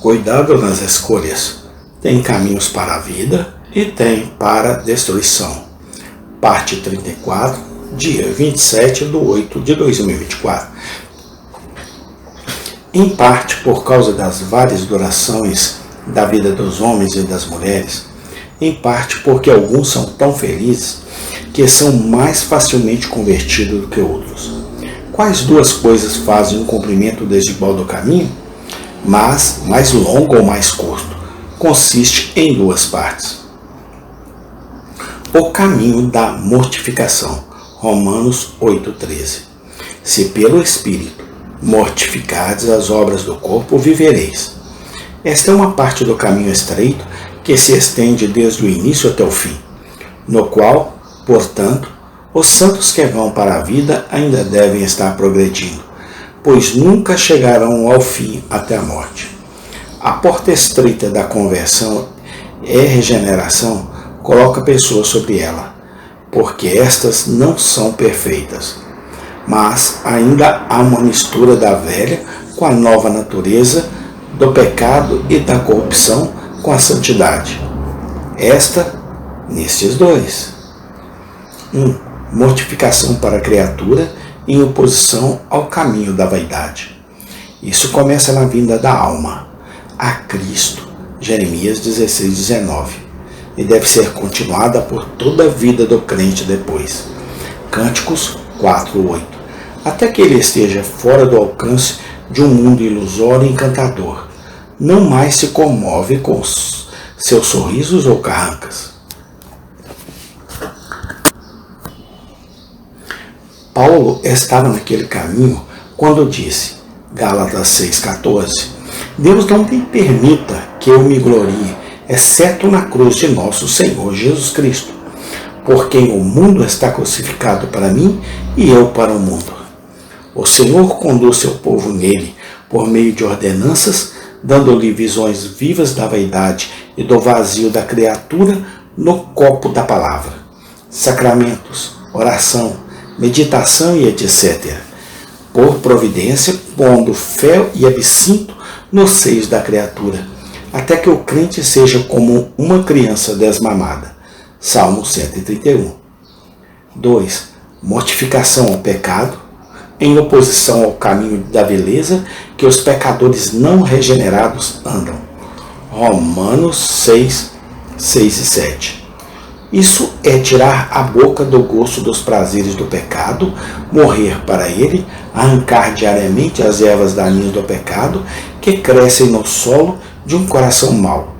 Cuidado nas escolhas. Tem caminhos para a vida e tem para a destruição. Parte 34, dia 27/8/2024. Em parte por causa das várias durações da vida dos homens e das mulheres, em parte porque alguns são tão felizes que são mais facilmente convertidos do que outros. Quais duas coisas fazem um comprimento desigual do caminho? Mas mais longo ou mais curto, consiste em duas partes. O caminho da mortificação, Romanos 8,13. Se pelo Espírito mortificardes as obras do corpo, vivereis. Esta é uma parte do caminho estreito que se estende desde o início até o fim, no qual, portanto, os santos que vão para a vida ainda devem estar progredindo, pois nunca chegarão ao fim até a morte. A porta estreita da conversão e regeneração coloca pessoas sobre ela, porque estas não são perfeitas. Mas ainda há uma mistura da velha com a nova natureza, do pecado e da corrupção com a santidade. Esta, nestes dois. 1. Mortificação para a criatura em oposição ao caminho da vaidade. Isso começa na vinda da alma a Cristo, Jeremias 16:19, e deve ser continuada por toda a vida do crente depois. Cânticos 4:8, até que ele esteja fora do alcance de um mundo ilusório e encantador, não mais se comove com seus sorrisos ou carrancas. Paulo estava naquele caminho quando disse, Gálatas 6,14, Deus não me permita que eu me glorie, exceto na cruz de nosso Senhor Jesus Cristo, por quem o mundo está crucificado para mim e eu para o mundo. O Senhor conduz seu povo nele por meio de ordenanças, dando-lhe visões vivas da vaidade e do vazio da criatura no copo da palavra, sacramentos, oração, meditação e etc., por providência, pondo fel e absinto nos seios da criatura, até que o crente seja como uma criança desmamada. Salmo 131. 2. Mortificação ao pecado, em oposição ao caminho da beleza que os pecadores não regenerados andam. Romanos 6, 6 e 7. Isso é tirar a boca do gosto dos prazeres do pecado, morrer para ele, arrancar diariamente as ervas daninhas do pecado que crescem no solo de um coração mau,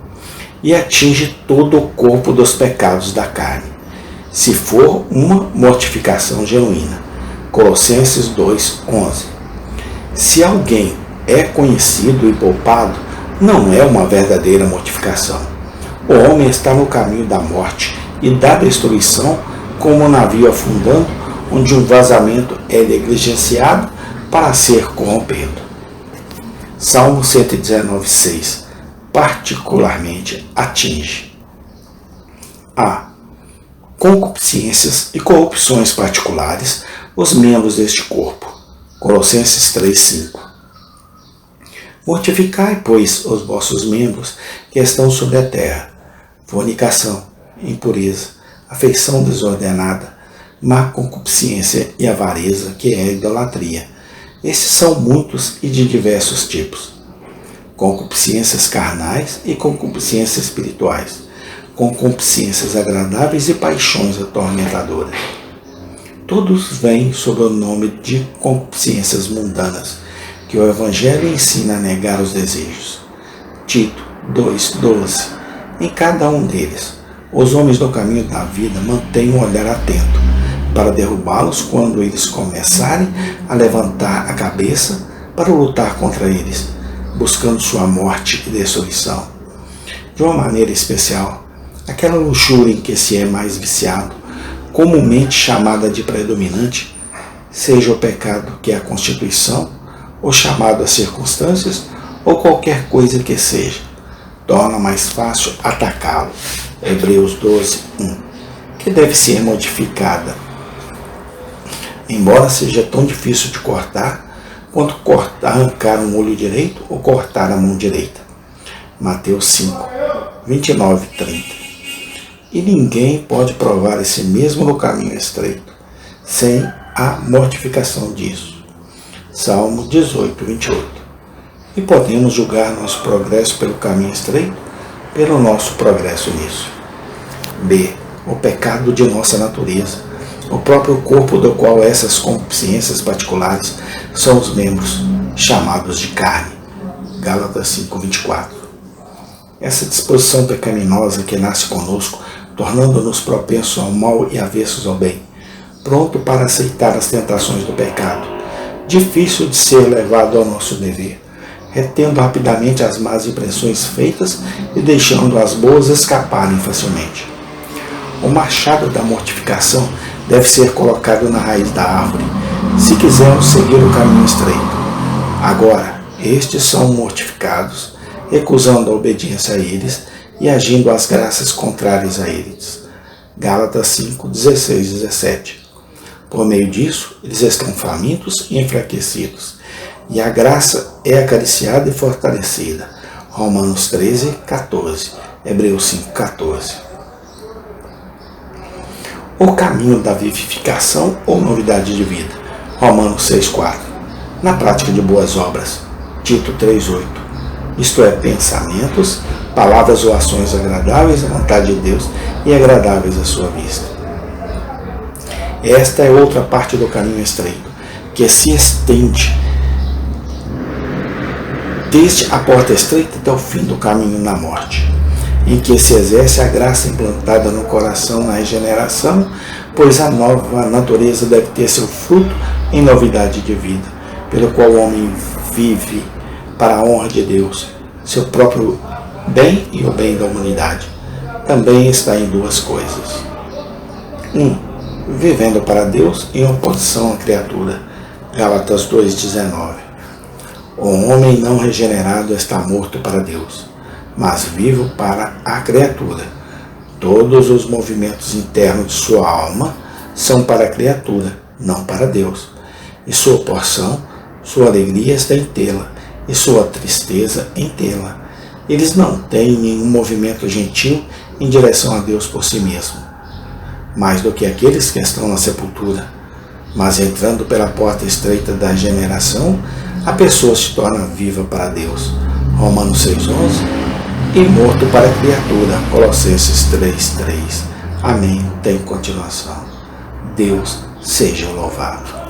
e atinge todo o corpo dos pecados da carne, se for uma mortificação genuína. Colossenses 2:11. Se alguém é conhecido e poupado, não é uma verdadeira mortificação. O homem está no caminho da morte e da destruição, como um navio afundando, onde um vazamento é negligenciado para ser corrompido. Salmo 119,6 particularmente atinge a concupiscências e corrupções particulares os membros deste corpo. Colossenses 3:5. Mortificai, pois, os vossos membros que estão sobre a terra: fornicação, impureza, afeição desordenada, má concupiscência e avareza, que é a idolatria. Esses são muitos e de diversos tipos. Concupiscências carnais e concupiscências espirituais, concupiscências agradáveis e paixões atormentadoras. Todos vêm sob o nome de concupiscências mundanas, que o Evangelho ensina a negar os desejos. Tito 2:12. Em cada um deles, os homens do caminho da vida mantêm um olhar atento para derrubá-los quando eles começarem a levantar a cabeça para lutar contra eles, buscando sua morte e destruição. De uma maneira especial, aquela luxúria em que se é mais viciado, comumente chamada de predominante, seja o pecado que é a constituição, ou chamado as circunstâncias, ou qualquer coisa que seja, torna mais fácil atacá-lo. Hebreus 12:1, que deve ser modificada. Embora seja tão difícil de cortar, quanto arrancar um olho direito ou cortar a mão direita. Mateus 5, 29 e 30. E ninguém pode provar esse mesmo no caminho estreito, sem a mortificação disso. Salmo 18, 28. E podemos julgar nosso progresso pelo caminho estreito, pelo nosso progresso nisso. B. O pecado de nossa natureza, o próprio corpo do qual essas consciências particulares são os membros, chamados de carne. Gálatas 5, 24. Essa disposição pecaminosa que nasce conosco, tornando-nos propensos ao mal e avessos ao bem, pronto para aceitar as tentações do pecado, difícil de ser levado ao nosso dever, retendo rapidamente as más impressões feitas e deixando as boas escaparem facilmente. O machado da mortificação deve ser colocado na raiz da árvore, se quisermos seguir o caminho estreito. Agora, estes são mortificados, recusando a obediência a eles e agindo às graças contrárias a eles. Gálatas 5, 16 e 17. Por meio disso, eles estão famintos e enfraquecidos, e a graça é acariciada e fortalecida. Romanos 13, 14. Hebreus 5, 14. O caminho da vivificação ou novidade de vida. Romanos 6, 4. Na prática de boas obras. Tito 3, 8. Isto é, pensamentos, palavras ou ações agradáveis à vontade de Deus e agradáveis à sua vista. Esta é outra parte do caminho estreito, que se estende desde a porta estreita até o fim do caminho na morte, em que se exerce a graça implantada no coração na regeneração, pois a nova natureza deve ter seu fruto em novidade de vida, pelo qual o homem vive para a honra de Deus, seu próprio bem e o bem da humanidade. Também está em duas coisas. 1. Vivendo para Deus em oposição à criatura. Gálatas 2,19. O homem não regenerado está morto para Deus, mas vivo para a criatura. Todos os movimentos internos de sua alma são para a criatura, não para Deus. E sua porção, sua alegria está em tê-la, e sua tristeza em tê-la. Eles não têm nenhum movimento gentil em direção a Deus por si mesmo, mais do que aqueles que estão na sepultura. Mas entrando pela porta estreita da regeneração, a pessoa se torna viva para Deus. Romanos 6,11. E morto para a criatura. Colossenses 3,3. Amém. Tem continuação. Deus seja louvado.